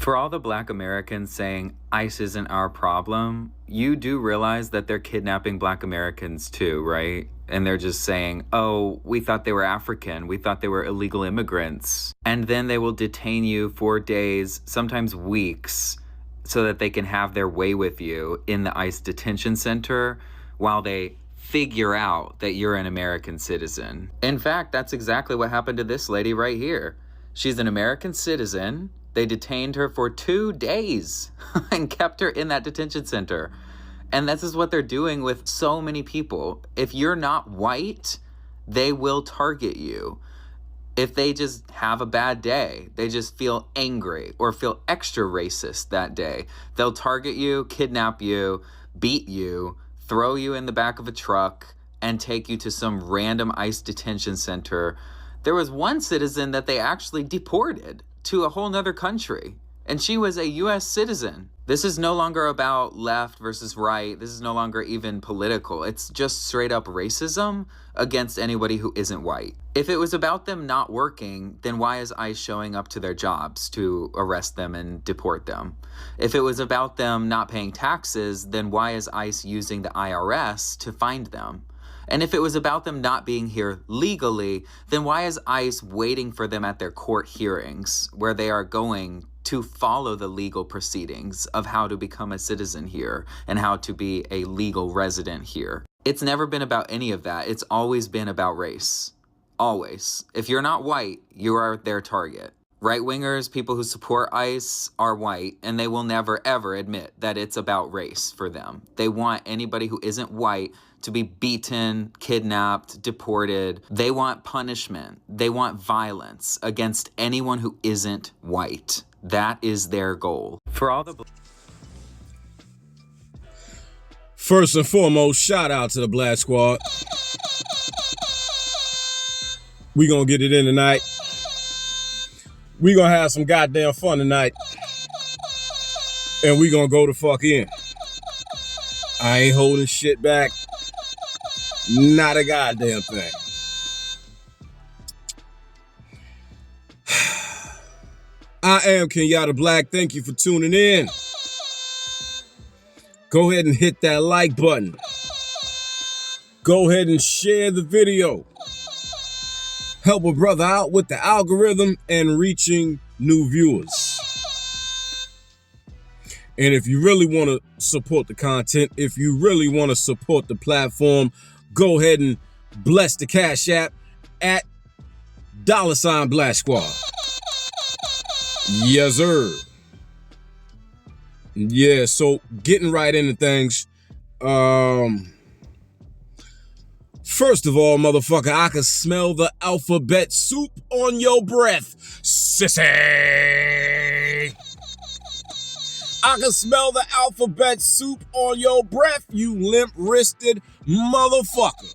For all the Black Americans saying ICE isn't our problem, you do realize that they're kidnapping Black Americans too, right? And they're just saying, oh, we thought they were African. We thought they were illegal immigrants. And then they will detain you for days, sometimes weeks, so that they can have their way with you in the ICE detention center while they figure out that you're an American citizen. In fact, that's exactly what happened to this lady right here. She's an American citizen. They detained her for 2 days and kept her in that detention center. And this is what they're doing with so many people. If you're not white, they will target you. If they just have a bad day, they just feel angry or feel extra racist that day, they'll target you, kidnap you, beat you, throw you in the back of a truck, and take you to some random ICE detention center. There was one citizen that they actually deported to a whole nother country, and she was a US citizen. This is no longer about left versus right. This is no longer even political. It's just straight up racism against anybody who isn't white. If it was about them not working, then why is ICE showing up to their jobs to arrest them and deport them? If it was about them not paying taxes, then why is ICE using the IRS to find them? And if it was about them not being here legally, then why is ICE waiting for them at their court hearings where they are going to follow the legal proceedings of how to become a citizen here and how to be a legal resident here? It's never been about any of that. It's always been about race. Always. If you're not white, you are their target. Right-wingers, people who support ICE, are white, and they will never, ever admit that it's about race for them. They want anybody who isn't white to be beaten, kidnapped, deported. They want punishment. They want violence against anyone who isn't white. That is their goal. For all the... First and foremost, shout out to the Black Squad. We gonna get it in tonight. We gonna have some goddamn fun tonight. And we gonna go the fuck in. I ain't holding shit back. Not a goddamn thing. I am Kenyatta Black. Thank you for tuning in. Go ahead and hit that like button. Go ahead and share the video. Help a brother out with the algorithm and reaching new viewers. And if you really want to support the content, if you really want to support the platform, go ahead and bless the Cash App at $ Black Squad. Yes, sir. Yeah, so getting right into things. First of all, motherfucker, I can smell the alphabet soup on your breath, sissy. I can smell the alphabet soup on your breath, you limp-wristed motherfucker.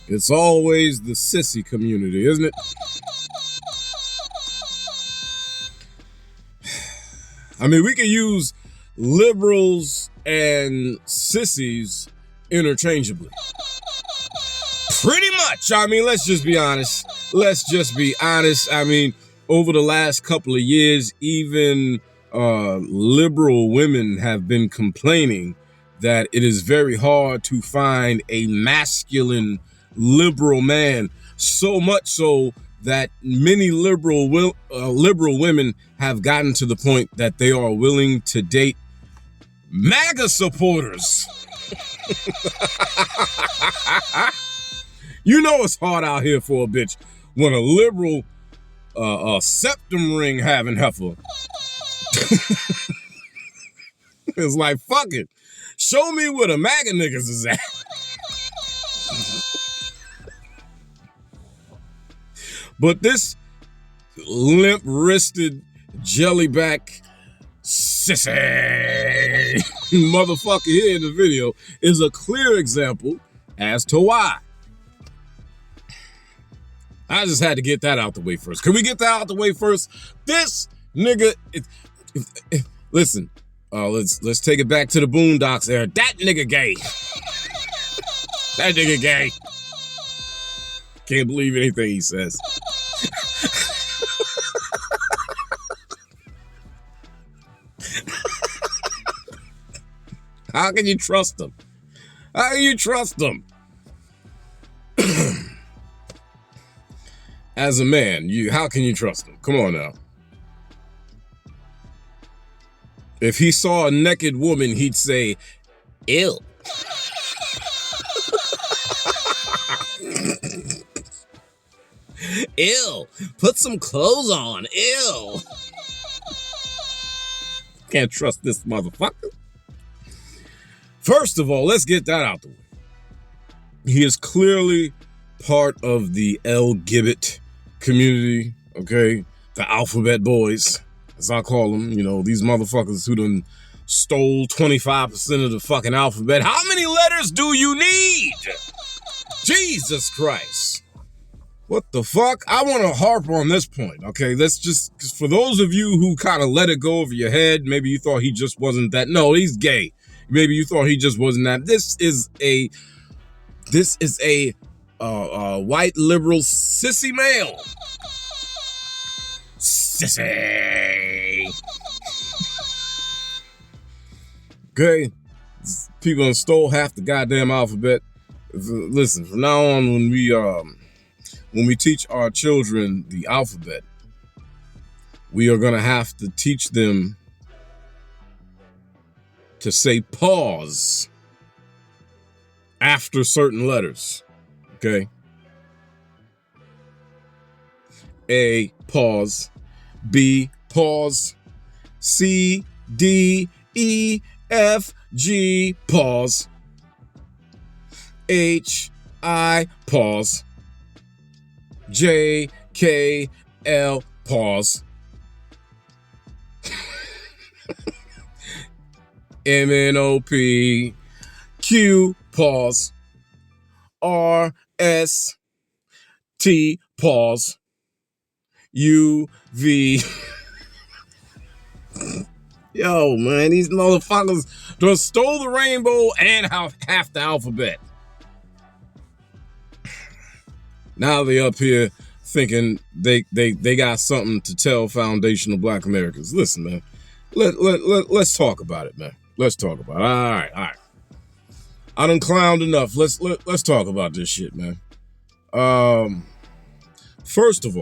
It's always the sissy community, isn't it? I mean, we can use liberals and sissies interchangeably. Pretty much. I mean, let's just be honest. I mean, over the last couple of years, even liberal women have been complaining that it is very hard to find a masculine liberal man. So much so that many liberal women have gotten to the point that they are willing to date MAGA supporters. You know it's hard out here for a bitch when a liberal septum ring having heifer. It's like, fuck it. Show me where the MAGA niggas is at. But this limp-wristed, jellyback, sissy motherfucker here in the video is a clear example as to why. I just had to get that out the way first. Can we get that out the way first? This nigga, listen, let's take it back to the Boondocks there. That nigga gay. That nigga gay. Can't believe anything he says. How can you trust them? How can you trust them? As a man, how can you trust him? Come on now. If he saw a naked woman, he'd say, "Ew." Ew. Put some clothes on. Ew. Can't trust this motherfucker. First of all, let's get that out the way. He is clearly part of the LGBT community, okay? The alphabet boys, as I call them. You know, these motherfuckers who done stole 25% of the fucking alphabet. How many letters do you need? Jesus Christ. What the fuck? I want to harp on this point, okay? Let's just, for those of you who kind of let it go over your head, maybe you thought he just wasn't that. No, he's gay. Maybe you thought he just wasn't that. This is a white liberal sissy male. Sissy. Okay, people done stole half the goddamn alphabet. Listen, from now on, when we teach our children the alphabet, we are gonna have to teach them to say pause after certain letters. Okay. A, pause. B, pause. C, D, E, F, G, pause. H, I, pause. J, K, L, pause. M, N, O, P, Q, pause. R, S, T, pause. U, V. Yo, man, these motherfuckers just stole the rainbow and half the alphabet. Now they up here thinking they got something to tell foundational Black Americans. Listen, man, let's talk about it, man. Let's talk about it. All right. I done clowned enough. Let's talk about this shit, man. First of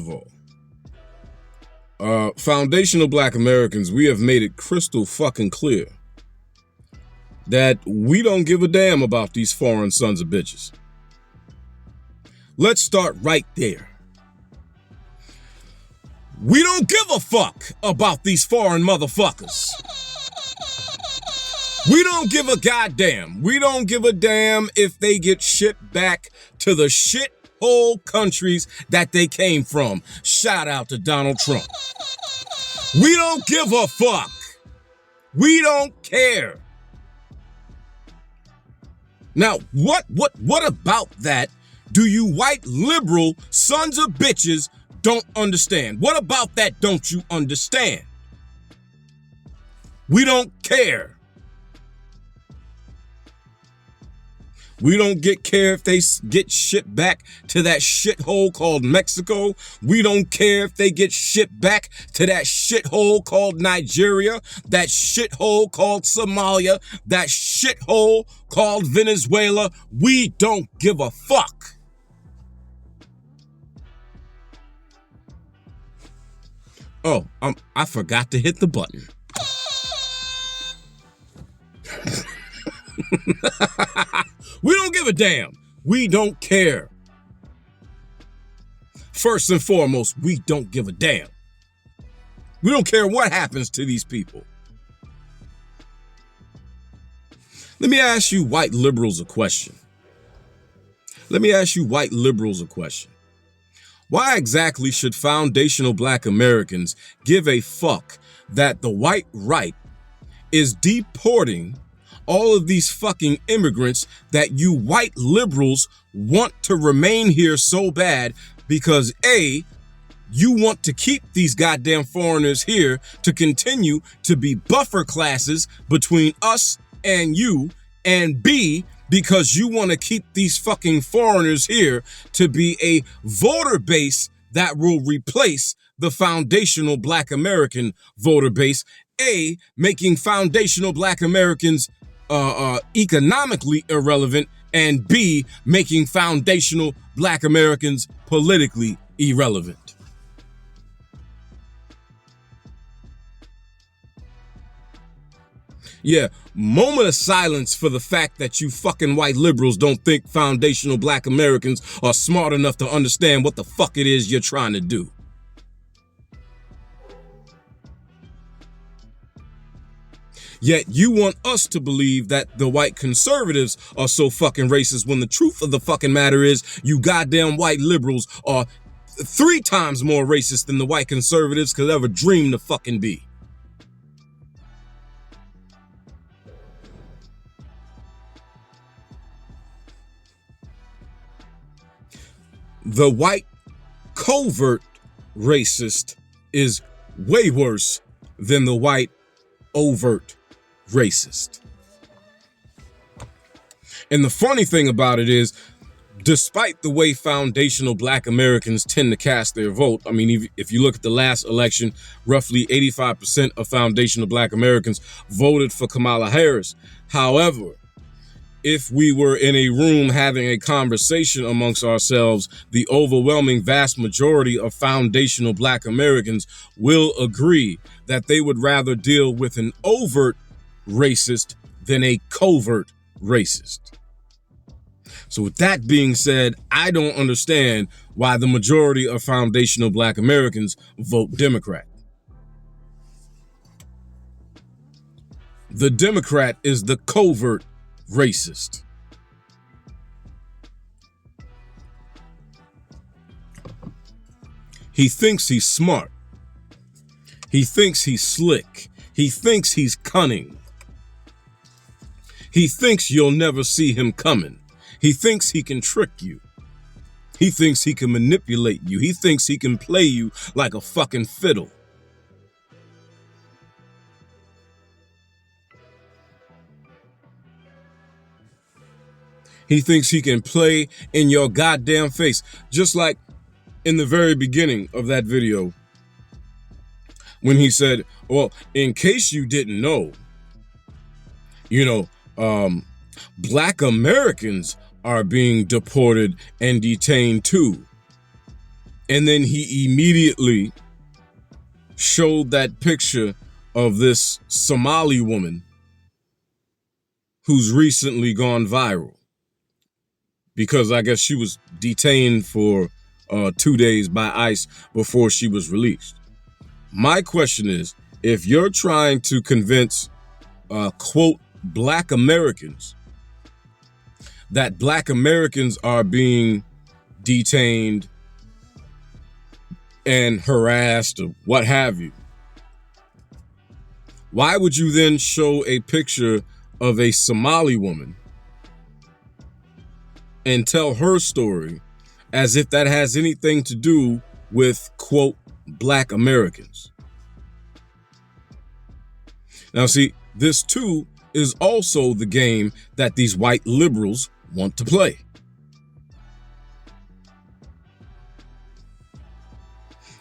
all, foundational Black Americans, we have made it crystal fucking clear that we don't give a damn about these foreign sons of bitches. Let's start right there. We don't give a fuck about these foreign motherfuckers. We don't give a goddamn. We don't give a damn if they get shipped back to the shithole countries that they came from. Shout out to Donald Trump. We don't give a fuck. We don't care. Now, what about that do you white liberal sons of bitches don't understand? What about that don't you understand? We don't care. We don't care if they get shipped back to that shithole called Mexico. We don't care if they get shipped back to that shithole called Nigeria, that shithole called Somalia, that shithole called Venezuela. We don't give a fuck. Oh, I forgot to hit the button. We don't give a damn. We don't care. First and foremost, we don't give a damn. We don't care what happens to these people. Let me ask you white liberals a question. Why exactly should foundational Black Americans give a fuck that the white right is deporting all of these fucking immigrants that you white liberals want to remain here so bad because A, you want to keep these goddamn foreigners here to continue to be buffer classes between us and you, and B, because you want to keep these fucking foreigners here to be a voter base that will replace the foundational Black American voter base A, making foundational Black Americans economically irrelevant, and B, making foundational Black Americans politically irrelevant. Yeah, moment of silence for the fact that you fucking white liberals don't think foundational Black Americans are smart enough to understand what the fuck it is you're trying to do. Yet you want us to believe that the white conservatives are so fucking racist when the truth of the fucking matter is you goddamn white liberals are 3 times more racist than the white conservatives could ever dream to fucking be. The white covert racist is way worse than the white overt racist. And the funny thing about it is, despite the way foundational Black Americans tend to cast their vote, I mean, if you look at the last election, roughly 85% of foundational Black Americans voted for Kamala Harris. However, if we were in a room having a conversation amongst ourselves, the overwhelming vast majority of foundational Black Americans will agree that they would rather deal with an overt racist than a covert racist. So with that being said, I don't understand why the majority of foundational Black Americans vote Democrat. The Democrat is the covert racist. He thinks he's smart. He thinks he's slick. He thinks he's cunning. He thinks you'll never see him coming. He thinks he can trick you. He thinks he can manipulate you. He thinks he can play you like a fucking fiddle. He thinks he can play in your goddamn face. Just like in the very beginning of that video, when he said, well, in case you didn't know, Black Americans are being deported and detained too. And then he immediately showed that picture of this Somali woman who's recently gone viral, because I guess she was detained for 2 days by ICE before she was released. My question is, if you're trying to convince, quote, Black Americans that Black Americans are being detained and harassed or what have you, why would you then show a picture of a Somali woman and tell her story as if that has anything to do with, quote, Black Americans? Now, see, this too is also the game that these white liberals want to play.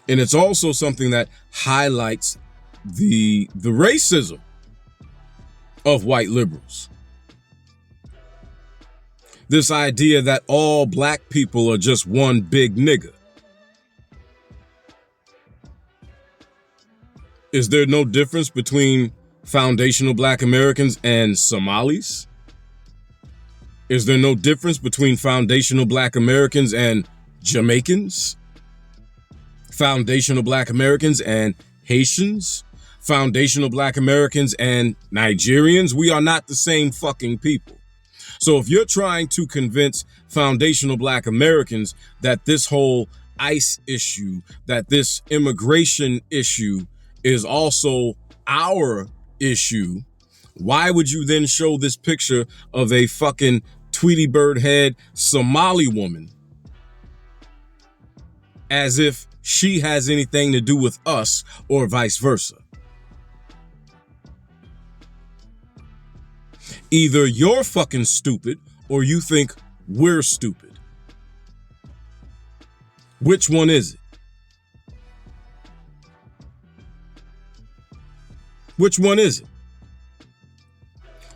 And it's also something that highlights the racism of white liberals. This idea that all Black people are just one big nigga. Is there no difference between foundational Black Americans and Somalis? Is there no difference between foundational Black Americans and Jamaicans? Foundational Black Americans and Haitians? Foundational Black Americans and Nigerians? We are not the same fucking people. So if you're trying to convince foundational Black Americans that this whole ICE issue, that this immigration issue is also our issue, why would you then show this picture of a fucking Tweety Bird head Somali woman as if she has anything to do with us or vice versa? Either you're fucking stupid or you think we're stupid. Which one is it? Which one is it?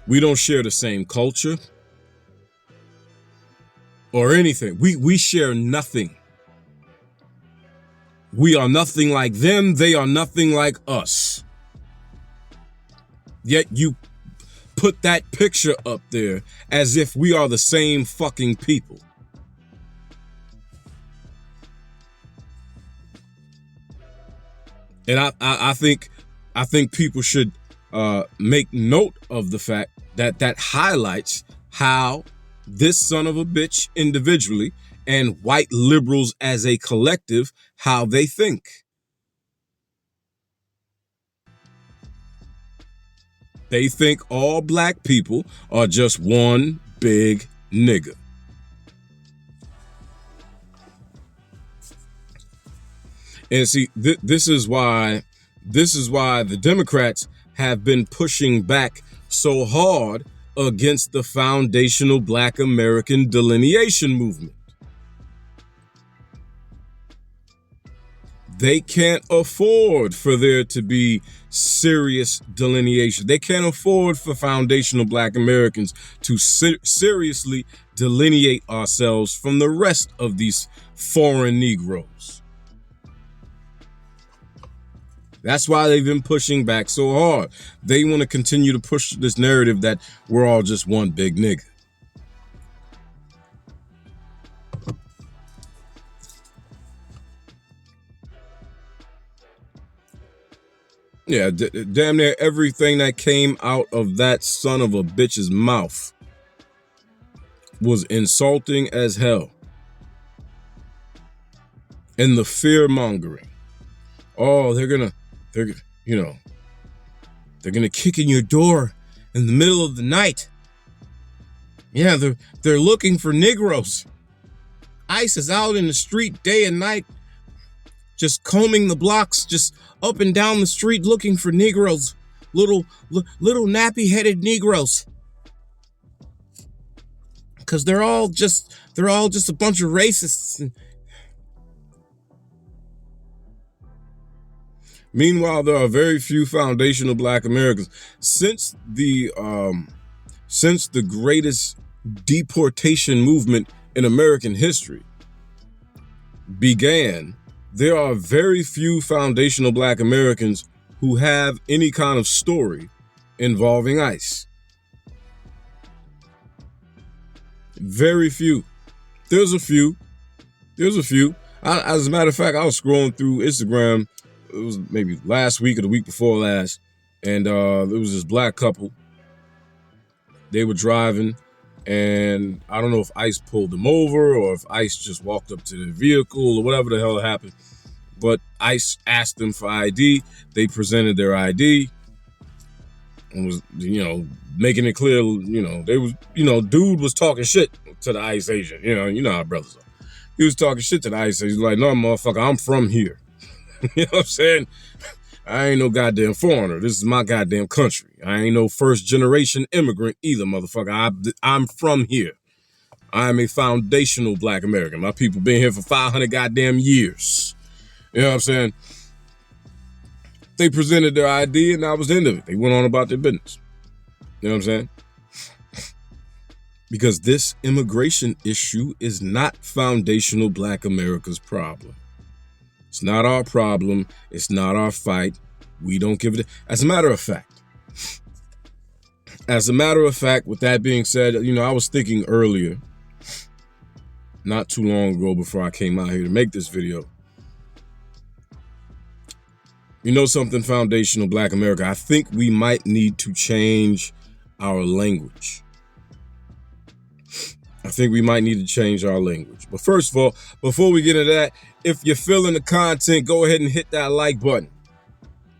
We don't share the same culture or anything. We share nothing. We are nothing like them. They are nothing like us. Yet you put that picture up there as if we are the same fucking people. And I think people should make note of the fact that that highlights how this son of a bitch individually and white liberals as a collective, how they think. They think all black people are just one big nigga. And see, this is why the Democrats have been pushing back so hard against the foundational Black American delineation movement. They can't afford for there to be serious delineation. They can't afford for foundational Black Americans to seriously delineate ourselves from the rest of these foreign Negroes. That's why they've been pushing back so hard. They want to continue to push this narrative that we're all just one big nigga. Yeah, damn near everything that came out of that son of a bitch's mouth was insulting as hell. And the fear mongering. Oh, they're gonna kick in your door in the middle of the night. Yeah, they're looking for Negroes. ICE is out in the street day and night, just combing the blocks, just up and down the street looking for Negroes, little nappy-headed Negroes. Because they're all just a bunch of racists. Meanwhile, there are very few foundational Black Americans. Since the greatest deportation movement in American history began, there are very few foundational Black Americans who have any kind of story involving ICE. Very few. There's a few. As a matter of fact, I was scrolling through Instagram. It was maybe last week or the week before last, and there was this black couple. They were driving, and I don't know if ICE pulled them over or if ICE just walked up to their vehicle or whatever the hell happened. But ICE asked them for ID. They presented their ID and was, making it clear, they was, dude was talking shit to the ICE agent. You know how brothers are. He was talking shit to the ICE agent. He was like, no, motherfucker, I'm from here. You know what I'm saying? I ain't no goddamn foreigner. This is my goddamn country. I ain't no first generation immigrant either, motherfucker. I'm from here. I'm a foundational Black American. My people been here for 500 goddamn years. You know what I'm saying? They presented their ID and that was the end of it. They went on about their business. You know what I'm saying? Because this immigration issue is not foundational Black America's problem. It's not our problem. It's not our fight. We don't give it. As a matter of fact, with that being said, I was thinking earlier, not too long ago before I came out here to make this video. Something foundational Black America, I think we might need to change our language. But first of all, before we get into that, if you're feeling the content, go ahead and hit that like button.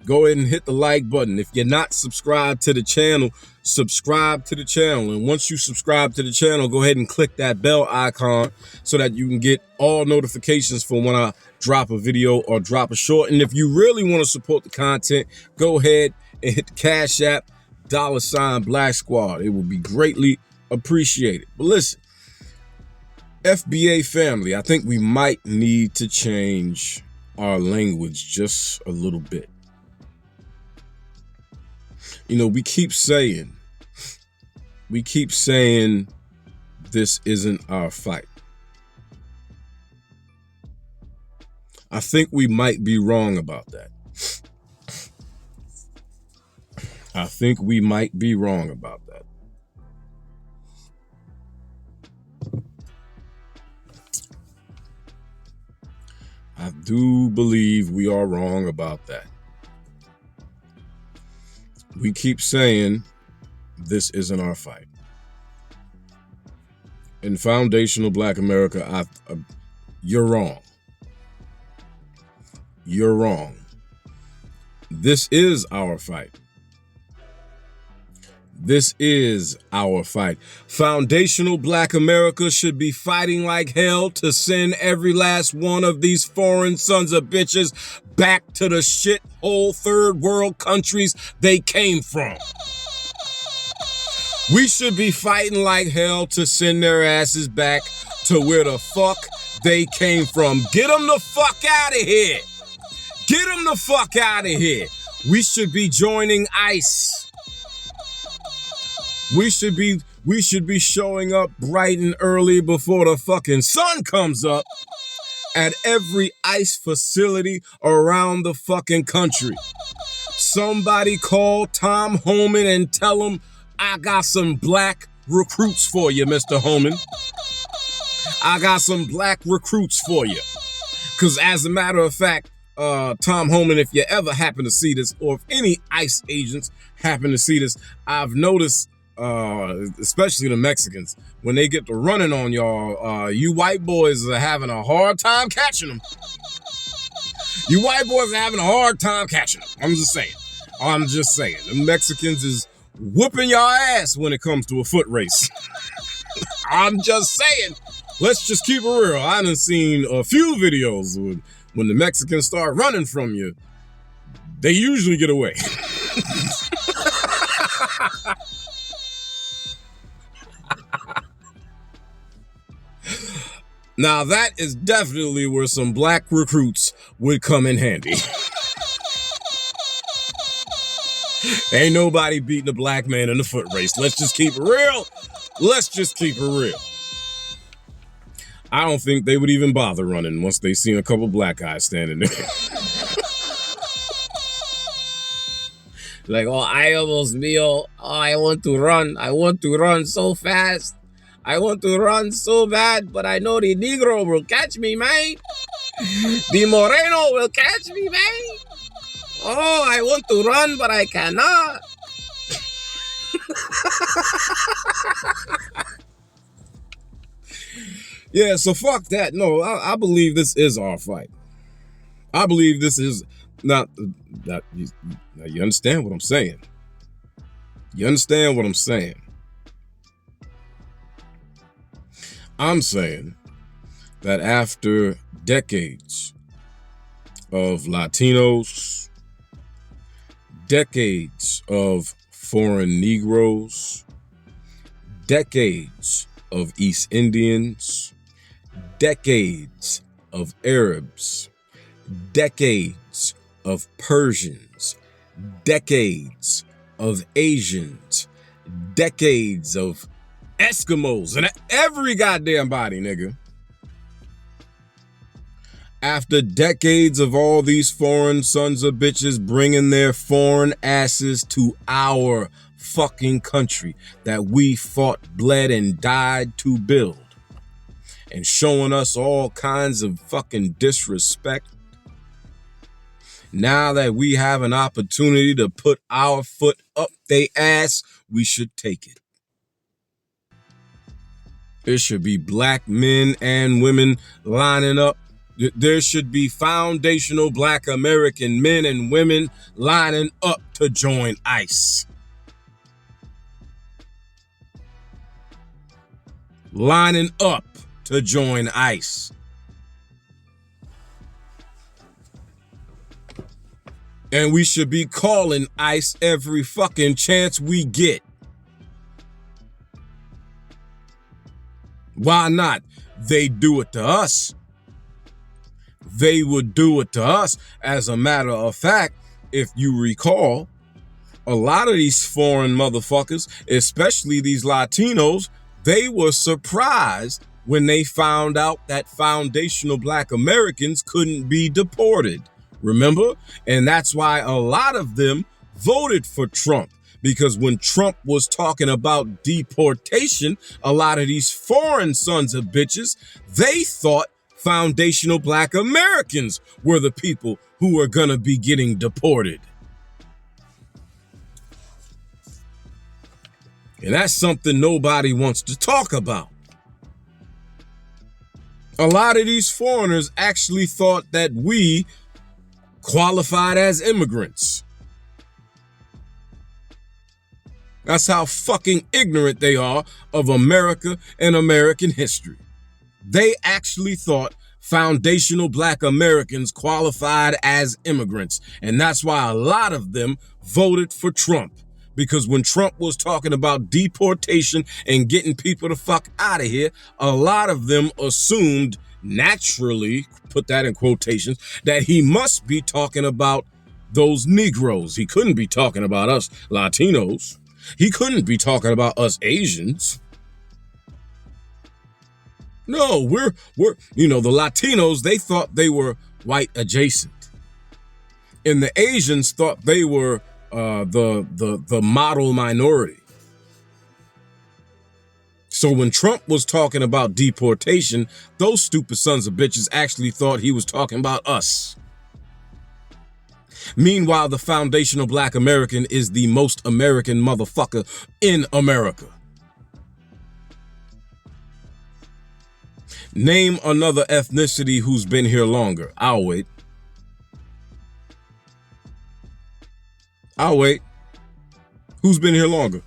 Go ahead and hit the like button. If you're not subscribed to the channel, subscribe to the channel. And once you subscribe to the channel, go ahead and click that bell icon so that you can get all notifications for when I drop a video or drop a short. And if you really want to support the content, go ahead and hit the Cash App, $ Black Squad. It will be greatly appreciated. But listen, FBA family, I think we might need to change our language just a little bit. We keep saying this isn't our fight. I think we might be wrong about that. I think we might be wrong about that. I do believe we are wrong about that. We keep saying this isn't our fight. In foundational Black America, you're wrong. You're wrong. This is our fight. This is our fight. Foundational Black America should be fighting like hell to send every last one of these foreign sons of bitches back to the shithole third world countries they came from. We should be fighting like hell to send their asses back to where the fuck they came from. Get them the fuck out of here. Get them the fuck out of here. We should be joining ICE. We should be showing up bright and early before the fucking sun comes up at every ICE facility around the fucking country. Somebody call Tom Homan and tell him I got some black recruits for you, Mr. Homan. I got some black recruits for you. Because as a matter of fact, Tom Homan, if you ever happen to see this, or if any ICE agents happen to see this, I've noticed, especially the Mexicans, when they get to running on y'all, you white boys are having a hard time catching them. You white boys are having a hard time catching them. I'm just saying. The Mexicans is whooping y'all ass when it comes to a foot race. I'm just saying. Let's just keep it real. I done seen a few videos when the Mexicans start running from you, they usually get away. Now that is definitely where some black recruits would come in handy. Ain't nobody beating a black man in a foot race. Let's just keep it real. I don't think they would even bother running once they seen a couple black guys standing there. Like, ay, Dios mío, I want to run so fast. I want to run so bad, but I know the Negro will catch me, man. The Moreno will catch me, man. Oh, I want to run, but I cannot. Yeah, so fuck that. No, I believe this is our fight. I believe this is not that. You understand what I'm saying? You understand what I'm saying? I'm saying that after decades of Latinos, decades of foreign Negroes, decades of East Indians, decades of Arabs, decades of Persians, decades of Asians, decades of Eskimos, and every goddamn body, nigga. After decades of all these foreign sons of bitches bringing their foreign asses to our fucking country that we fought, bled, and died to build, and showing us all kinds of fucking disrespect, now that we have an opportunity to put our foot up they ass, we should take it. There should be black men and women lining up. There should be foundational black American men and women lining up to join ICE. Lining up to join ICE. And we should be calling ICE every fucking chance we get. Why not? They do it to us. They would do it to us. As a matter of fact, if you recall, A lot of these foreign motherfuckers, especially these Latinos, they were surprised when they found out that foundational Black Americans couldn't be deported. Remember? And that's why a lot of them voted for Trump. Because when Trump was talking about deportation, a lot of these foreign sons of bitches, they thought foundational Black Americans were the people who were gonna be getting deported. And that's something nobody wants to talk about. A lot of these foreigners actually thought that we qualified as immigrants. That's how fucking ignorant they are of America and American history. They actually thought foundational Black Americans qualified as immigrants. And that's why a lot of them voted for Trump. Because when Trump was talking about deportation and getting people the fuck out of here, a lot of them assumed, naturally, put that in quotations, that he must be talking about those Negroes. He couldn't be talking about us Latinos. He couldn't be talking about us Asians. No, we're the Latinos, they thought they were white adjacent. And the Asians thought they were the model minority. So when Trump was talking about deportation, those stupid sons of bitches actually thought he was talking about us. Meanwhile, the foundational Black American is the most American motherfucker in America. Name another ethnicity who's been here longer. I'll wait. Who's been here longer?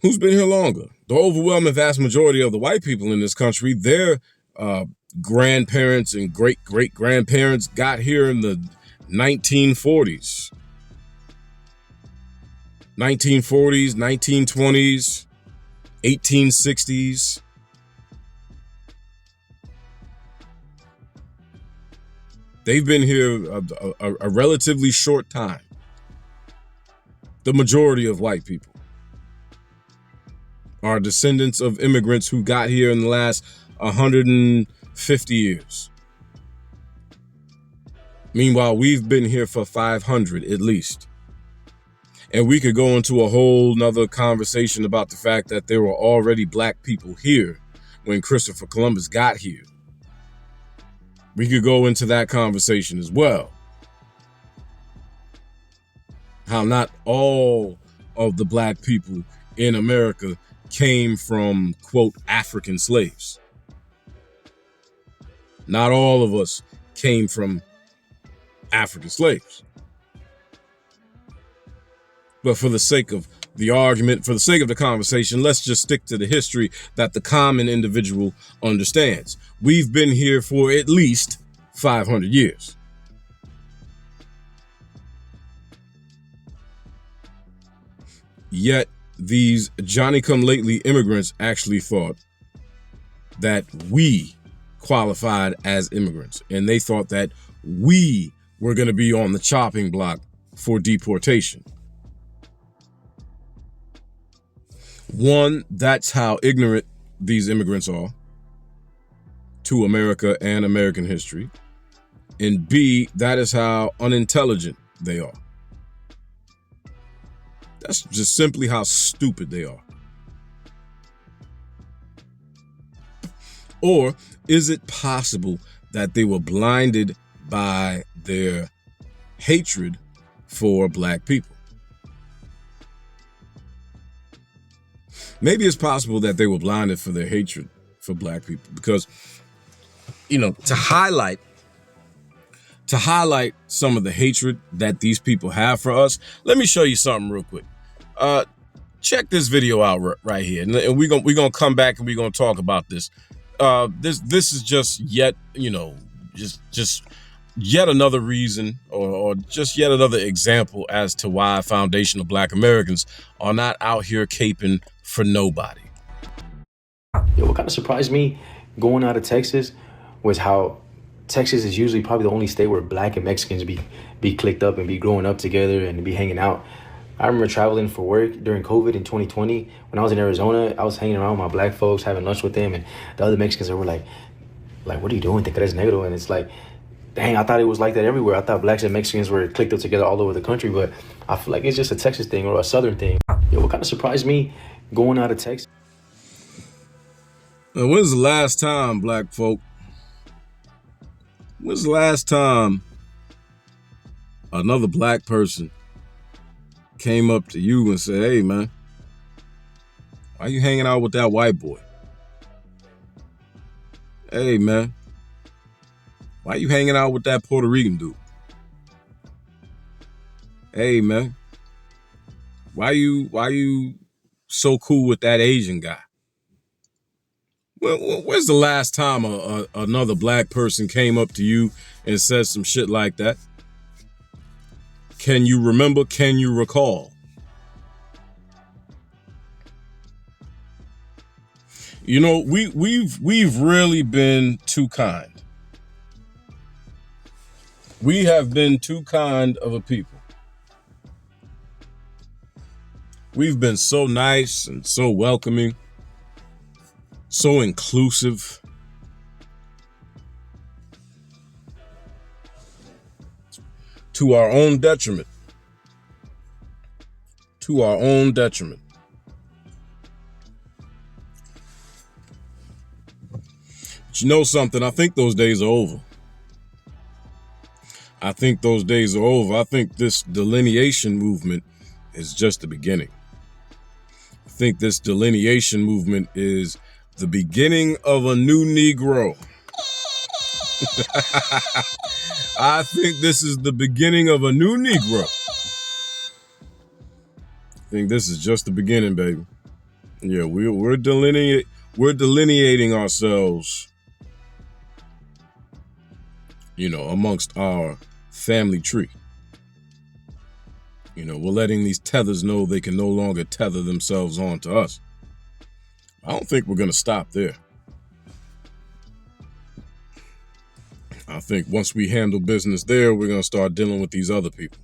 Who's been here longer? The overwhelming vast majority of the white people in this country, their grandparents and great-great-grandparents got here in the 1940s. 1940s, 1920s, 1860s. They've been here a relatively short time. The majority of white people are descendants of immigrants who got here in the last 150 years. Meanwhile, we've been here for 500 at least. And we could go into a whole nother conversation about the fact that there were already Black people here when Christopher Columbus got here. We could go into that conversation as well. How not all of the Black people in America came from, quote, African slaves. Not all of us came from African slaves. But for the sake of the argument, for the sake of the conversation, let's just stick to the history that the common individual understands. We've been here for at least 500 years. Yet these Johnny-come-lately immigrants actually thought that we qualified as immigrants, and they thought that we were going to be on the chopping block for deportation. One, that's how ignorant these immigrants are to America and American history. And B, that is how unintelligent they are. That's just simply how stupid they are. Or is it possible that they were blinded by their hatred for Black people? Maybe it's possible that they were blinded for their hatred for Black people because, to highlight some of the hatred that these people have for us, let me show you something real quick. Check this video out right here, and we're gonna come back and we're gonna talk about this. This is just yet, just yet another reason or just yet another example as to why foundational Black Americans are not out here caping for nobody. What kind of surprised me going out of Texas was how Texas is usually probably the only state where black and Mexicans be clicked up and be growing up together and be hanging out. I remember traveling for work during COVID in 2020. When I was in Arizona, I was hanging around with my black folks, having lunch with them, and the other Mexicans were like, what are you doing? Te crees negro? And it's like, dang, I thought it was like that everywhere. I thought blacks and Mexicans were clicked up together all over the country, but I feel like it's just a Texas thing or a Southern thing. Yo, what kind of surprised me going out of Texas? Now, when's the last time, black folk? When's the last time another black person came up to you and said, hey, man, why you hanging out with that white boy? Hey, man, why you hanging out with that Puerto Rican dude? Hey, man, why you so cool with that Asian guy? Where's the last time another black person came up to you and said some shit like that? Can you remember? Can you recall? You know, we've really been too kind. We have been too kind of a people. We've been so nice and so welcoming, so inclusive. To our own detriment. To our own detriment. But you know something? I think those days are over. I think those days are over. I think this delineation movement is just the beginning. I think this delineation movement is the beginning of a new Negro. I think this is the beginning of a new Negro. I think this is just the beginning, baby. Yeah, we're delineating ourselves, you know, amongst our family tree. You know, we're letting these tethers know they can no longer tether themselves onto us. I don't think we're going to stop there. I think once we handle business there, we're going to start dealing with these other people.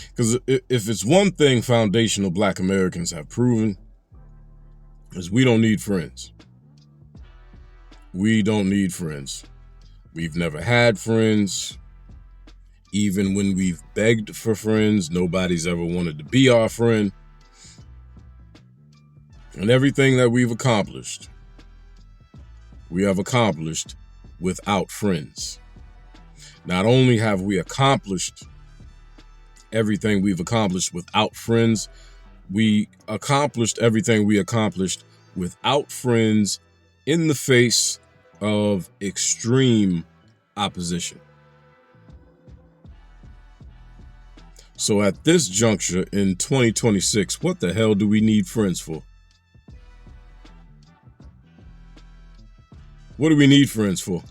Because if it's one thing foundational black Americans have proven, is we don't need friends. We don't need friends. We've never had friends. Even when we've begged for friends, nobody's ever wanted to be our friend. And everything that we've accomplished, we have accomplished without friends. Not only have we accomplished everything we've accomplished without friends, we accomplished everything we accomplished without friends in the face of extreme opposition. So at this juncture in 2026, what the hell do we need friends for? What do we need friends for?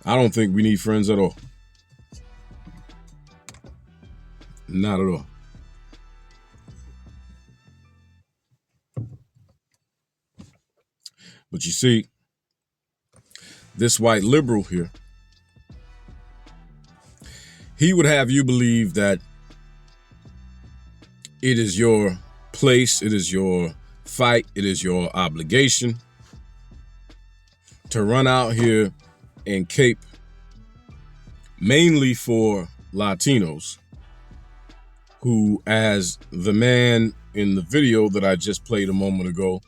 I don't think we need friends at all. Not at all. But you see, this white liberal here, he would have you believe that it is your place, it is your fight, it is your obligation to run out here and cape mainly for Latinos who, as the man in the video that I just played a moment ago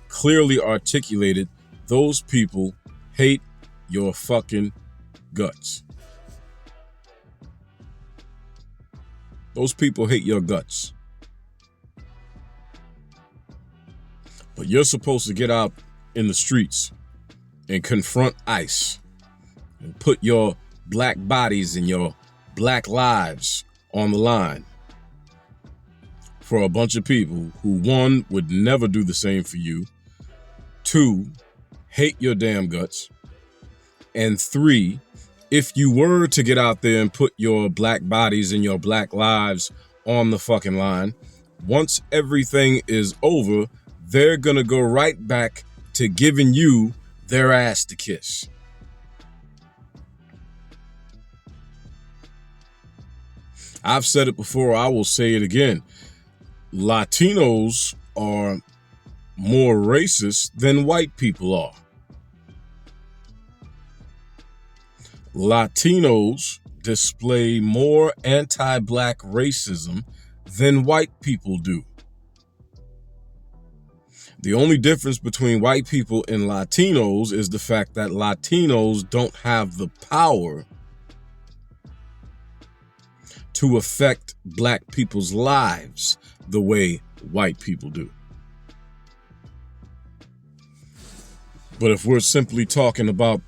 clearly articulated, those people hate your fucking guts. Those people hate your guts. But you're supposed to get out in the streets and confront ICE and put your black bodies and your black lives on the line for a bunch of people who, one, would never do the same for you, two, hate your damn guts, and three, if you were to get out there and put your black bodies and your black lives on the fucking line, once everything is over, they're going to go right back to giving you their ass to kiss. I've said it before, I will say it again. Latinos are more racist than white people are. Latinos display more anti-black racism than white people do. The only difference between white people and Latinos is the fact that Latinos don't have the power to affect black people's lives the way white people do. But if we're simply talking about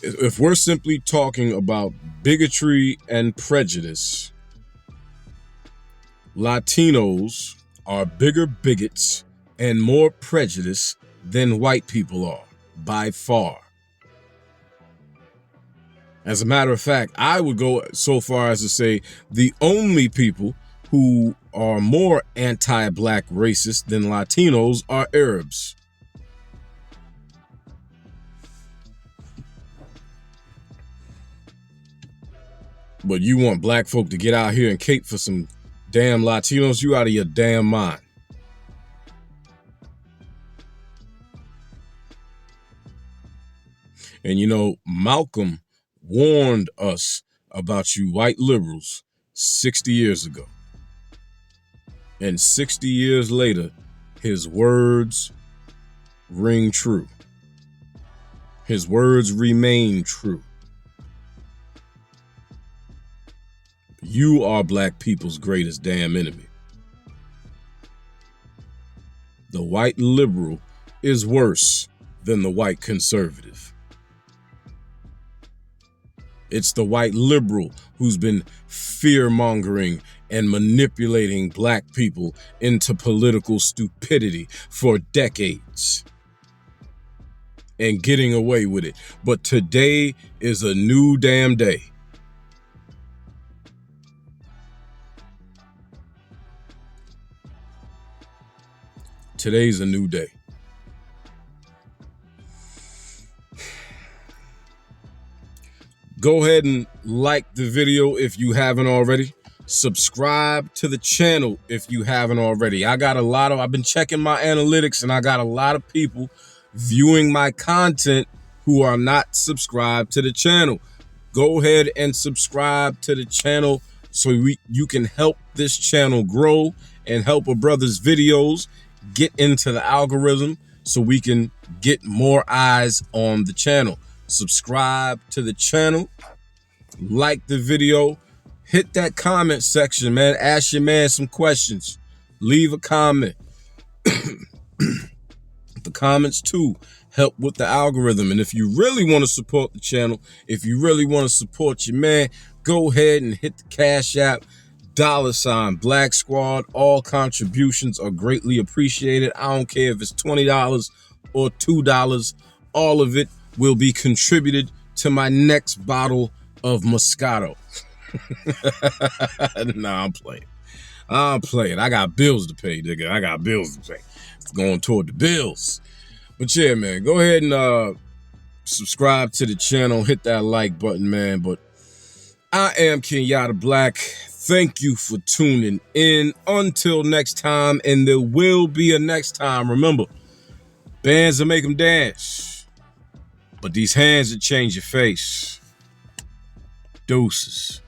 if we're simply talking about bigotry and prejudice, Latinos are bigger bigots and more prejudiced than white people are, by far. As a matter of fact, I would go so far as to say the only people who are more anti-black racist than Latinos are Arabs. But you want black folk to get out here and cape for some damn Latinos? You out of your damn mind. And you know, Malcolm warned us about you white liberals 60 years ago. And 60 years later, his words ring true. His words remain true. You are black people's greatest damn enemy. The white liberal is worse than the white conservative. It's the white liberal who's been fear-mongering and manipulating black people into political stupidity for decades and getting away with it. But today is a new damn day. Today's a new day. Go ahead and like the video if you haven't already. Subscribe to the channel if you haven't already. I've been checking my analytics and I got a lot of people viewing my content who are not subscribed to the channel. Go ahead and subscribe to the channel so you can help this channel grow and help a brother's videos get into the algorithm so we can get more eyes on the channel. Subscribe to the channel, like the video, hit that comment section, man. Ask your man some questions. Leave a comment. The comments too help with the algorithm. And if you really want to support the channel, if you really want to support your man, go ahead and hit the Cash App, $ Black Squad. All contributions are greatly appreciated. I don't care if it's $20 or $2. All of it will be contributed to my next bottle of Moscato. Nah, I'm playing. I got bills to pay, nigga. I got bills to pay. It's going toward the bills. But yeah, man, go ahead and subscribe to the channel. Hit that like button, man. But I am Kenyatta Black. Thank you for tuning in. Until next time, and there will be a next time. Remember, bands will make them dance, but these hands will change your face. Deuces.